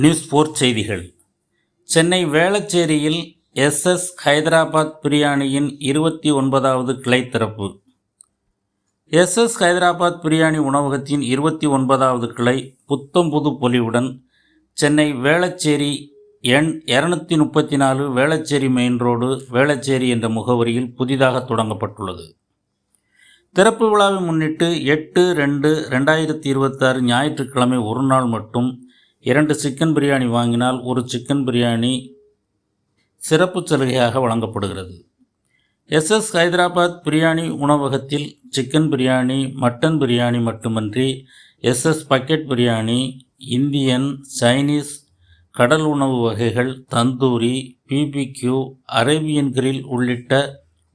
News 4 செய்திகள். Chennai வேளச்சேரியில் SS Hyderabad பிரியாணியின் 29வது கிளை திறப்பு. எஸ்எஸ் ஹைதராபாத் பிரியாணி உணவகத்தின் 29வது கிளை புத்தம்புது பொலிவுடன் சென்னை வேளச்சேரி எண் 234 வேளச்சேரி மெயின் ரோடு, வேளச்சேரி என்ற முகவரியில் புதிதாக தொடங்கப்பட்டுள்ளது. திறப்பு விழாவை முன்னிட்டு 8/2/2026 ஞாயிற்றுக்கிழமை ஒரு நாள் மட்டும் 2 சிக்கன் பிரியாணி வாங்கினால் ஒரு சிக்கன் பிரியாணி சிறப்பு சலுகையாக வழங்கப்படுகிறது. எஸ்எஸ் ஹைதராபாத் பிரியாணி உணவகத்தில் சிக்கன் பிரியாணி, மட்டன் பிரியாணி மட்டுமன்றி SS bucket biryani, Indian, Chinese, கடல் உணவு வகைகள், தந்தூரி, பிபிக்யூ, அரேபியன் கிரில் உள்ளிட்ட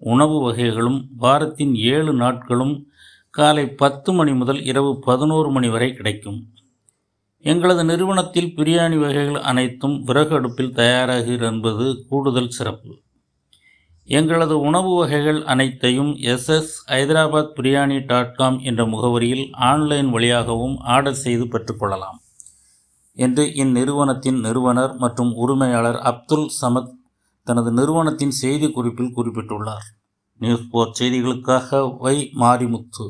உணவு வகைகளும் வாரத்தின் 7 நாட்களும் காலை 10 மணி முதல் இரவு 11 மணி வரை கிடைக்கும். எங்களது நிறுவனத்தில் பிரியாணி வகைகள் அனைத்தும் விறகு அடுப்பில் தயாராகிறது என்பது கூடுதல் சிறப்பு. எங்களது உணவு வகைகள் அனைத்தையும் sshyderabadbiryani.com என்ற முகவரியில் ஆன்லைன் வழியாகவும் ஆர்டர் செய்து பெற்றுக்கொள்ளலாம் என்று இந்நிறுவனத்தின் நிறுவனர் மற்றும் உரிமையாளர் அப்துல் சமத் தனது நிறுவனத்தின் செய்தி குறிப்பில் குறிப்பிட்டுள்ளார். நியூஸ் 4 செய்திகளுக்காக வை. மாரிமுத்து.